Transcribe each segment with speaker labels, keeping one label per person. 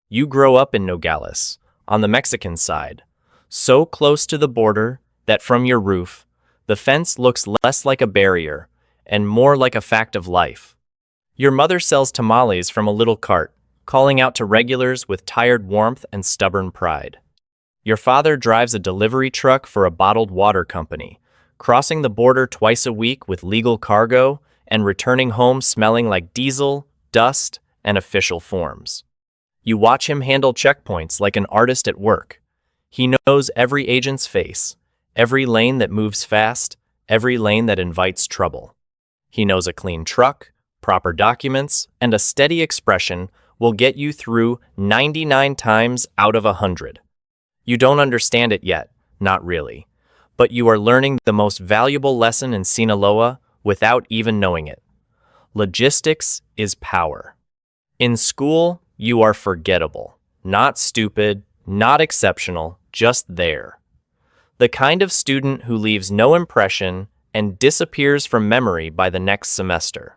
Speaker 1: You grow up in Nogales, on the Mexican side, so close to the border that from your roof, the fence looks less like a barrier and more like a fact of life. Your mother sells tamales from a little cart, calling out to regulars with tired warmth and stubborn pride. Your father drives a delivery truck for a bottled water company, crossing the border twice a week with legal cargo and returning home smelling like diesel, dust, and official forms. You watch him handle checkpoints like an artist at work. He knows every agent's face, every lane that moves fast, every lane that invites trouble. He knows a clean truck, proper documents, and a steady expression will get you through 99 times out of 100. You don't understand it yet, not really, but you are learning the most valuable lesson in Sinaloa without even knowing it. Logistics is power. In school, you are forgettable, not stupid, not exceptional, just there. The kind of student who leaves no impression and disappears from memory by the next semester.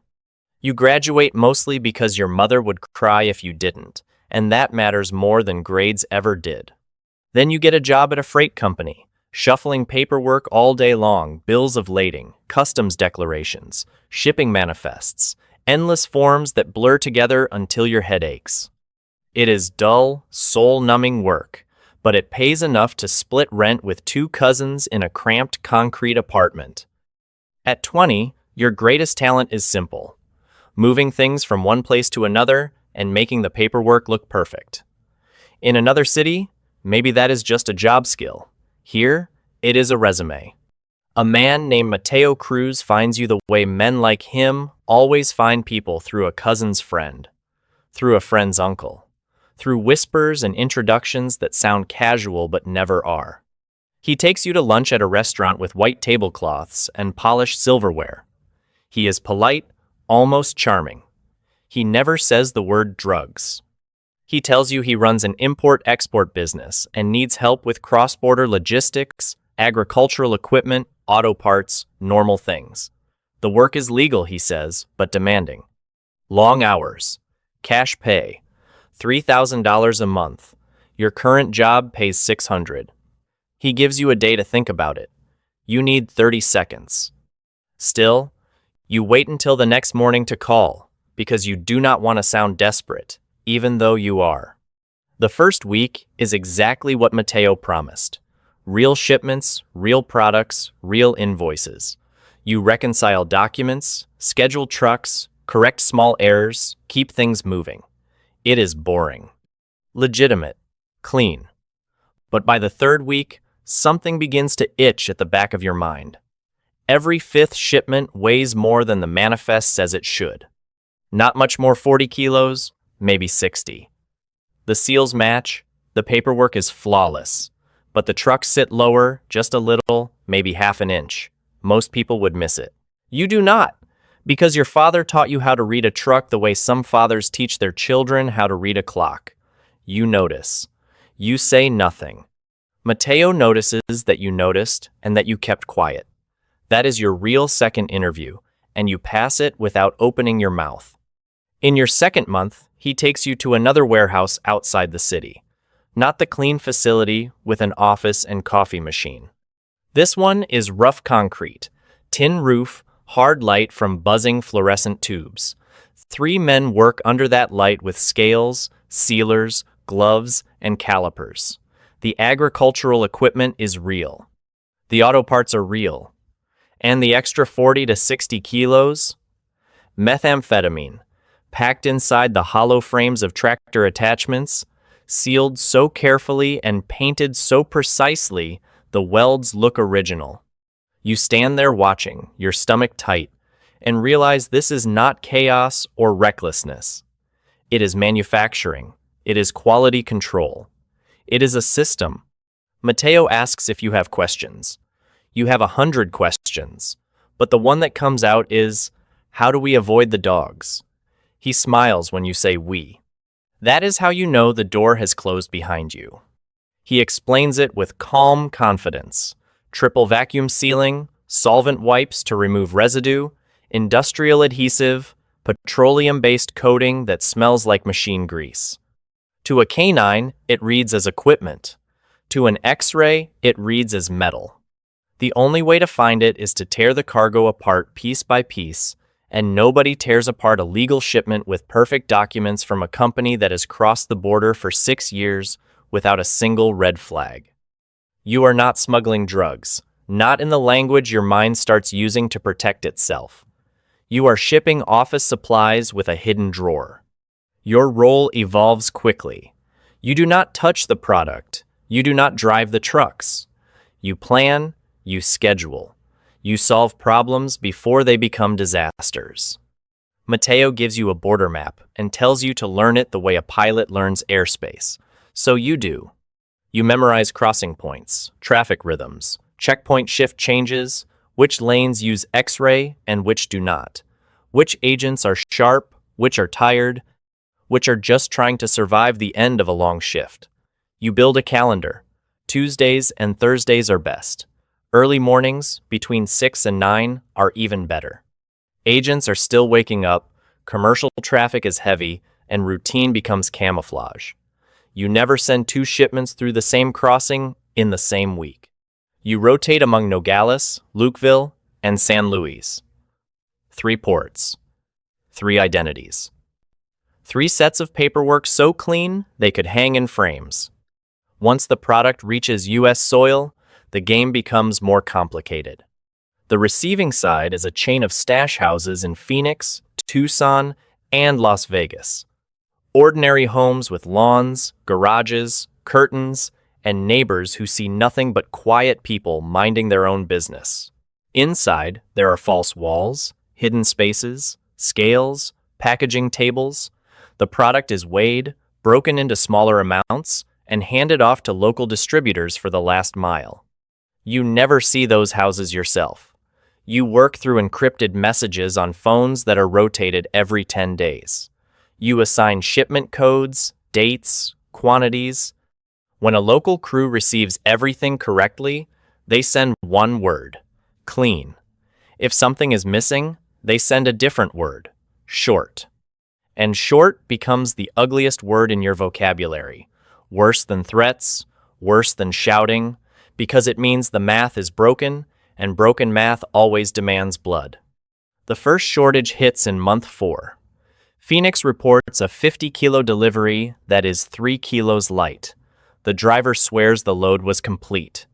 Speaker 1: You graduate mostly because your mother would cry if you didn't, and that matters more than grades ever did. Then you get a job at a freight company, shuffling paperwork all day long, bills of lading, customs declarations, shipping manifests, endless forms that blur together until your head aches. It is dull, soul-numbing work, but it pays enough to split rent with two cousins in a cramped concrete apartment. At 20, your greatest talent is simple: moving things from one place to another and making the paperwork look perfect. In another city, maybe that is just a job skill. Here, it is a resume. A man named Mateo Cruz finds you the way men like him always find people: through a cousin's friend, through a friend's uncle, through whispers and introductions that sound casual but never are. He takes you to lunch at a restaurant with white tablecloths and polished silverware. He is polite, almost charming. He never says the word drugs. He tells you he runs an import-export business and needs help with cross-border logistics, agricultural equipment, auto parts, normal things. The work is legal, he says, but demanding. Long hours, cash pay, $3,000 a month. Your current job pays $600. He gives you a day to think about it. You need 30 seconds. Still, you wait until the next morning to call, because you do not want to sound desperate, even though you are. The first week is exactly what Mateo promised. Real shipments, real products, real invoices. You reconcile documents, schedule trucks, correct small errors, keep things moving. It is boring. Legitimate. Clean. But by the third week, something begins to itch at the back of your mind. Every fifth shipment weighs more than the manifest says it should. Not much more 40 kilos, maybe 60. The seals match, the paperwork is flawless, but the trucks sit lower, just a little, maybe half an inch. Most people would miss it. You do not, because your father taught you how to read a truck the way some fathers teach their children how to read a clock. You notice. You say nothing. Mateo notices that you noticed and that you kept quiet. That is your real second interview, and you pass it without opening your mouth. In your second month, he takes you to another warehouse outside the city. Not the clean facility with an office and coffee machine. This one is rough concrete, tin roof, hard light from buzzing fluorescent tubes. 3 men work under that light with scales, sealers, gloves, and calipers. The agricultural equipment is real. The auto parts are real. And the extra 40 to 60 kilos? Methamphetamine, packed inside the hollow frames of tractor attachments, sealed so carefully and painted so precisely, the welds look original. You stand there watching, your stomach tight, and realize this is not chaos or recklessness. It is manufacturing. It is quality control. It is a system. Mateo asks if you have questions. You have 100 questions, but the one that comes out is, how do we avoid the dogs? He smiles when you say we. That is how you know the door has closed behind you. He explains it with calm confidence. Triple vacuum sealing, solvent wipes to remove residue, industrial adhesive, petroleum-based coating that smells like machine grease. To a canine, it reads as equipment. To an X-ray, it reads as metal. The only way to find it is to tear the cargo apart piece by piece, and nobody tears apart a legal shipment with perfect documents from a company that has crossed the border for 6 years without a single red flag. You are not smuggling drugs, not in the language your mind starts using to protect itself. You are shipping office supplies with a hidden drawer. Your role evolves quickly. You do not touch the product. You do not drive the trucks. You plan, you schedule. You solve problems before they become disasters. Matteo gives you a border map and tells you to learn it the way a pilot learns airspace. So you do. You memorize crossing points, traffic rhythms, checkpoint shift changes, which lanes use X-ray and which do not, which agents are sharp, which are tired, which are just trying to survive the end of a long shift. You build a calendar. Tuesdays and Thursdays are best. Early mornings, between 6 and 9, are even better. Agents are still waking up, commercial traffic is heavy, and routine becomes camouflage. You never send 2 shipments through the same crossing in the same week. You rotate among Nogales, Lukeville, and San Luis. 3 ports. 3 identities. 3 sets of paperwork so clean they could hang in frames. Once the product reaches U.S. soil, the game becomes more complicated. The receiving side is a chain of stash houses in Phoenix, Tucson, and Las Vegas. Ordinary homes with lawns, garages, curtains, and neighbors who see nothing but quiet people minding their own business. Inside, there are false walls, hidden spaces, scales, packaging tables. The product is weighed, broken into smaller amounts, and handed off to local distributors for the last mile. You never see those houses yourself. You work through encrypted messages on phones that are rotated every 10 days. You assign shipment codes, dates, quantities. When a local crew receives everything correctly, they send one word: clean. If something is missing, they send a different word: short. And short becomes the ugliest word in your vocabulary. Worse than threats, worse than shouting, because it means the math is broken, and broken math always demands blood. The first shortage hits in month 4. Phoenix reports a 50-kilo delivery that is 3 kilos light. The driver swears the load was complete.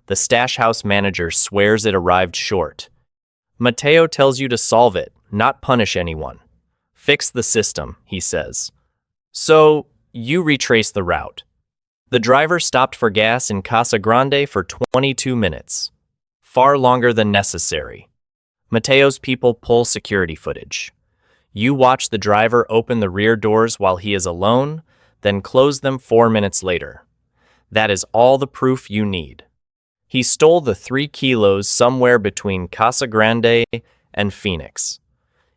Speaker 1: The stash house manager swears it arrived short. Matteo tells you to solve it, not punish anyone. Fix the system, he says. So, you retrace the route. The driver stopped for gas in Casa Grande for 22 minutes. Far longer than necessary. Matteo's people pull security footage. You watch the driver open the rear doors while he is alone, then close them 4 minutes later. That is all the proof you need. He stole the 3 kilos somewhere between Casa Grande and Phoenix.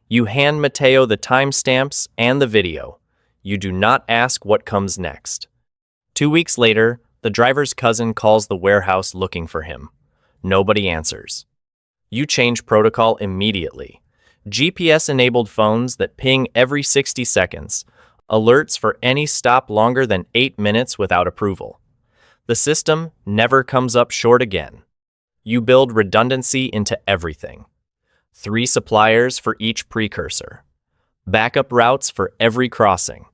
Speaker 1: You hand Matteo the timestamps and the video. You do not ask what comes next. 2 weeks later, the driver's cousin calls the warehouse looking for him. Nobody answers. You change protocol immediately. GPS-enabled phones that ping every 60 seconds. Alerts for any stop longer than 8 minutes without approval. The system never comes up short again. You build redundancy into everything. 3 suppliers for each precursor. Backup routes for every crossing.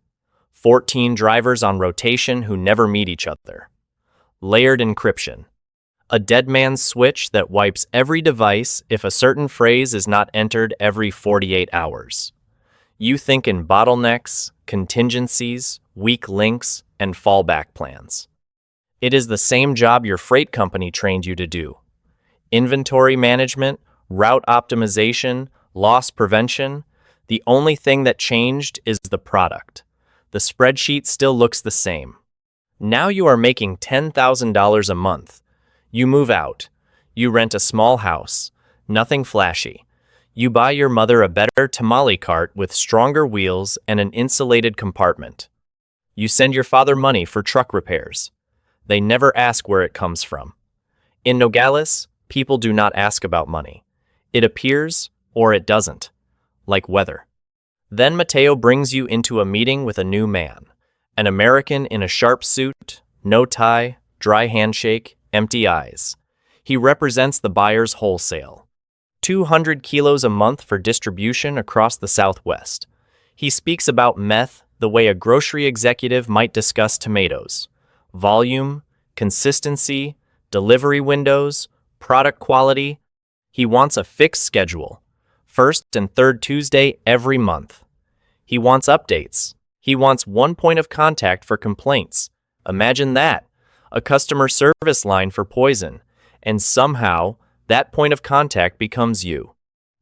Speaker 1: 14 drivers on rotation who never meet each other. Layered encryption. A dead man's switch that wipes every device if a certain phrase is not entered every 48 hours. You think in bottlenecks, contingencies, weak links, and fallback plans. It is the same job your freight company trained you to do. Inventory management, route optimization, loss prevention. The only thing that changed is the product. The spreadsheet still looks the same. Now you are making $10,000 a month. You move out. You rent a small house. Nothing flashy. You buy your mother a better tamale cart with stronger wheels and an insulated compartment. You send your father money for truck repairs. They never ask where it comes from. In Nogales, people do not ask about money. It appears or it doesn't, like weather. Then Matteo brings you into a meeting with a new man. An American in a sharp suit, no tie, dry handshake, empty eyes. He represents the buyer's wholesale. 200 kilos a month for distribution across the Southwest. He speaks about meth the way a grocery executive might discuss tomatoes. Volume, consistency, delivery windows, product quality. He wants a fixed schedule. First and third Tuesday every month. He wants updates. He wants one point of contact for complaints. Imagine that. A customer service line for poison. And somehow, that point of contact becomes you.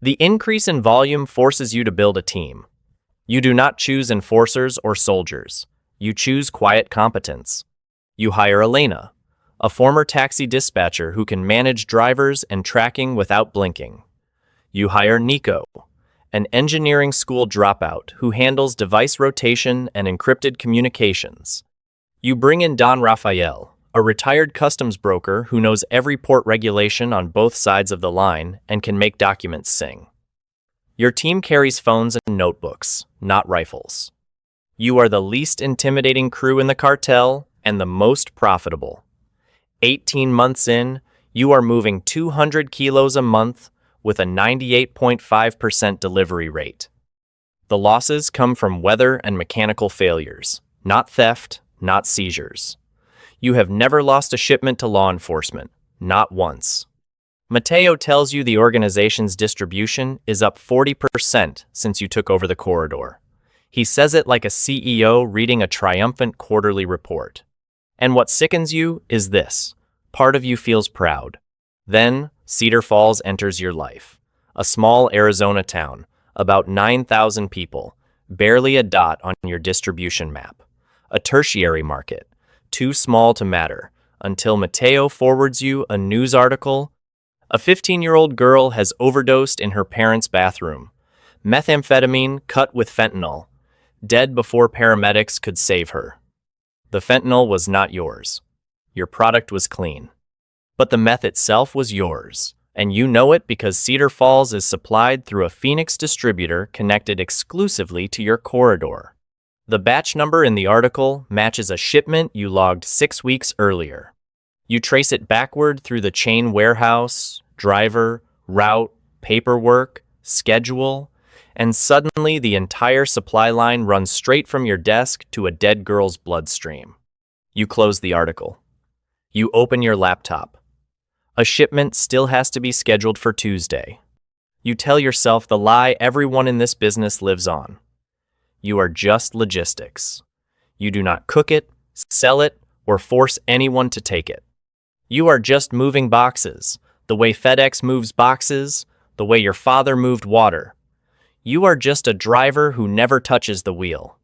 Speaker 1: The increase in volume forces you to build a team. You do not choose enforcers or soldiers. You choose quiet competence. You hire Elena, a former taxi dispatcher who can manage drivers and tracking without blinking. You hire Nico, an engineering school dropout who handles device rotation and encrypted communications. You bring in Don Rafael, a retired customs broker who knows every port regulation on both sides of the line and can make documents sing. Your team carries phones and notebooks, not rifles. You are the least intimidating crew in the cartel and the most profitable. 18 months in, you are moving 200 kilos a month with a 98.5% delivery rate. The losses come from weather and mechanical failures, not theft, not seizures. You have never lost a shipment to law enforcement, not once. Mateo tells you the organization's distribution is up 40% since you took over the corridor. He says it like a CEO reading a triumphant quarterly report. And what sickens you is this. Part of you feels proud. Then, Cedar Falls enters your life. A small Arizona town, about 9,000 people, barely a dot on your distribution map. A tertiary market, too small to matter, until Mateo forwards you a news article. A 15-year-old girl has overdosed in her parents' bathroom. Methamphetamine cut with fentanyl. Dead before paramedics could save her. The fentanyl was not yours. Your product was clean. But the meth itself was yours, and you know it because Cedar Falls is supplied through a Phoenix distributor connected exclusively to your corridor. The batch number in the article matches a shipment you logged 6 weeks earlier. You trace it backward through the chain warehouse, driver, route, paperwork, schedule, and suddenly the entire supply line runs straight from your desk to a dead girl's bloodstream. You close the article. You open your laptop. A shipment still has to be scheduled for Tuesday. You tell yourself the lie everyone in this business lives on. You are just logistics. You do not cook it, sell it, or force anyone to take it. You are just moving boxes, the way FedEx moves boxes, the way your father moved water. You are just a driver who never touches the wheel.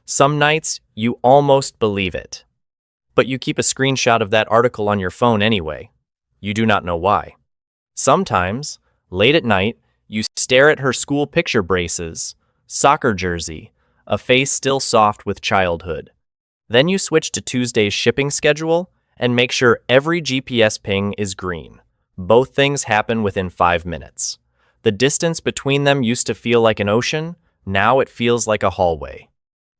Speaker 1: Some nights, you almost believe it. But you keep a screenshot of that article on your phone anyway. You do not know why. Sometimes, late at night, you stare at her school picture braces, soccer jersey, a face still soft with childhood. Then you switch to Tuesday's shipping schedule and make sure every GPS ping is green. Both things happen within 5 minutes. The distance between them used to feel like an ocean, now it feels like a hallway.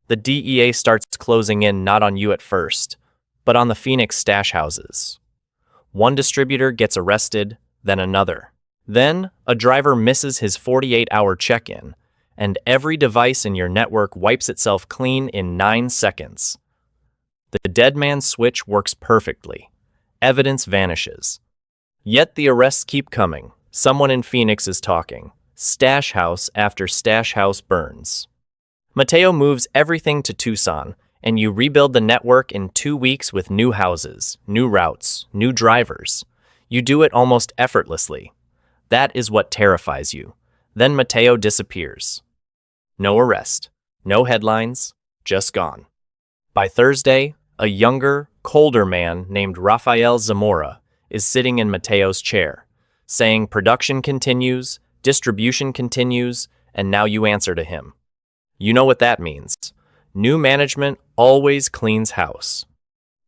Speaker 1: The DEA starts closing in not on you at first, but on the Phoenix stash houses. One distributor gets arrested, then another. Then, a driver misses his 48-hour check-in, and every device in your network wipes itself clean in 9 seconds. The dead man switch works perfectly. Evidence vanishes. Yet the arrests keep coming. Someone in Phoenix is talking. Stash house after stash house burns. Mateo moves everything to Tucson, and you rebuild the network in 2 weeks with new houses, new routes, new drivers. You do it almost effortlessly. That is what terrifies you. Then Mateo disappears. No arrest, no headlines, just gone. By Thursday, a younger, colder man named Rafael Zamora is sitting in Mateo's chair, saying production continues, distribution continues, and now you answer to him. You know what that means. New management always cleans house.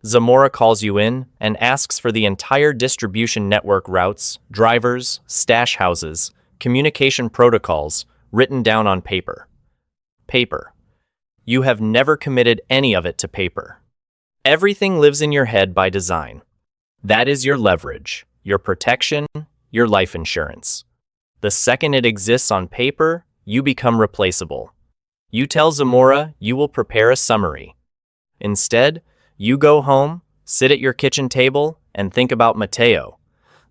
Speaker 1: Zamora calls you in and asks for the entire distribution network routes, drivers, stash houses, communication protocols written down on paper. Paper. You have never committed any of it to paper. Everything lives in your head by design. That is your leverage, your protection, your life insurance. The second it exists on paper, you become replaceable. You tell Zamora you will prepare a summary. Instead, you go home, sit at your kitchen table, and think about Mateo,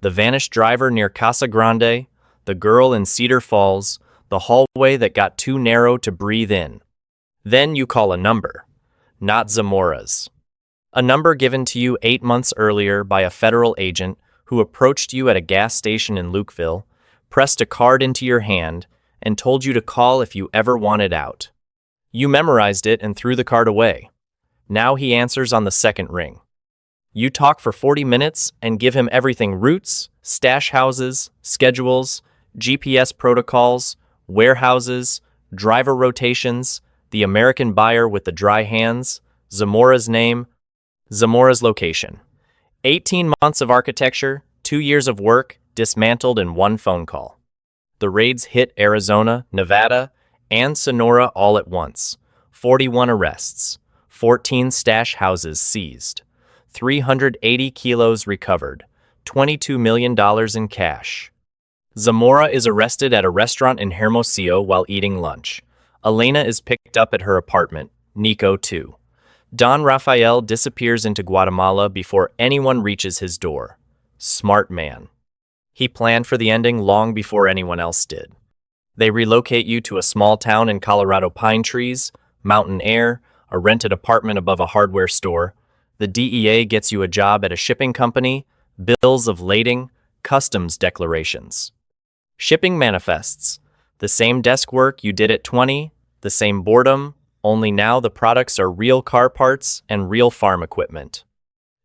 Speaker 1: the vanished driver near Casa Grande, the girl in Cedar Falls, the hallway that got too narrow to breathe in. Then you call a number, not Zamora's. A number given to you 8 months earlier by a federal agent who approached you at a gas station in Lukeville, pressed a card into your hand, and told you to call if you ever wanted out. You memorized it and threw the card away. Now he answers on the second ring. You talk for 40 minutes and give him everything: routes, stash houses, schedules, GPS protocols, warehouses, driver rotations, the American buyer with the dry hands, Zamora's name, Zamora's location. 18 months of architecture, 2 years of work, dismantled in one phone call. The raids hit Arizona, Nevada, and Sonora all at once. 41 arrests, 14 stash houses seized, 380 kilos recovered, $22 million in cash. Zamora is arrested at a restaurant in Hermosillo while eating lunch. Elena is picked up at her apartment, Nico too. Don Rafael disappears into Guatemala before anyone reaches his door. Smart man. He planned for the ending long before anyone else did. They relocate you to a small town in Colorado: pine trees, mountain air, a rented apartment above a hardware store. The DEA gets you a job at a shipping company, bills of lading, customs declarations. Shipping manifests. The same desk work you did at 20, the same boredom, only now the products are real car parts and real farm equipment.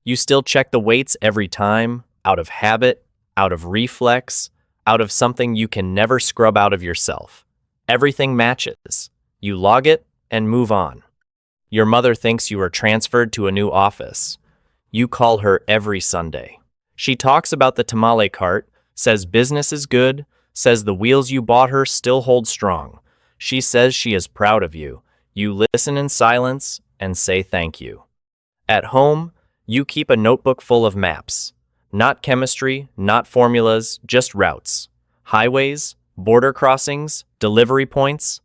Speaker 1: You still check the weights every time, out of habit, out of reflex, out of something you can never scrub out of yourself. Everything matches. You log it and move on. Your mother thinks you are transferred to a new office. You call her every Sunday. She talks about the tamale cart, says business is good, says the wheels you bought her still hold strong. She says she is proud of you. You listen in silence and say thank you. At home, you keep a notebook full of maps. Not chemistry, not formulas, just routes. Highways, border crossings, delivery points.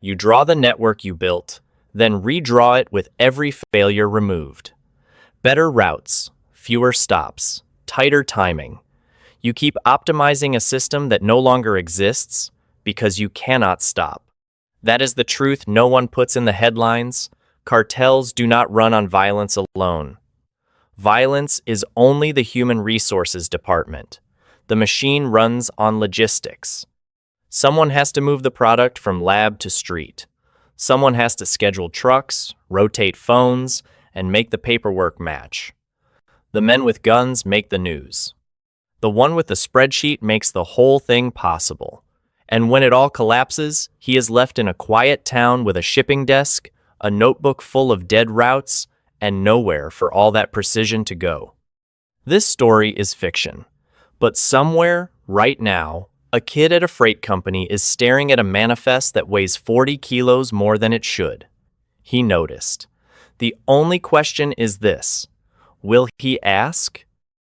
Speaker 1: You draw the network you built, then redraw it with every failure removed. Better routes, fewer stops, tighter timing. You keep optimizing a system that no longer exists because you cannot stop. That is the truth no one puts in the headlines. Cartels do not run on violence alone. Violence is only the human resources department. The machine runs on logistics. Someone has to move the product from lab to street. Someone has to schedule trucks, rotate phones, and make the paperwork match. The men with guns make the news. The one with the spreadsheet makes the whole thing possible. And when it all collapses, he is left in a quiet town with a shipping desk, a notebook full of dead routes, and nowhere for all that precision to go. This story is fiction. But somewhere, right now, a kid at a freight company is staring at a manifest that weighs 40 kilos more than it should. He noticed. The only question is this: will he ask?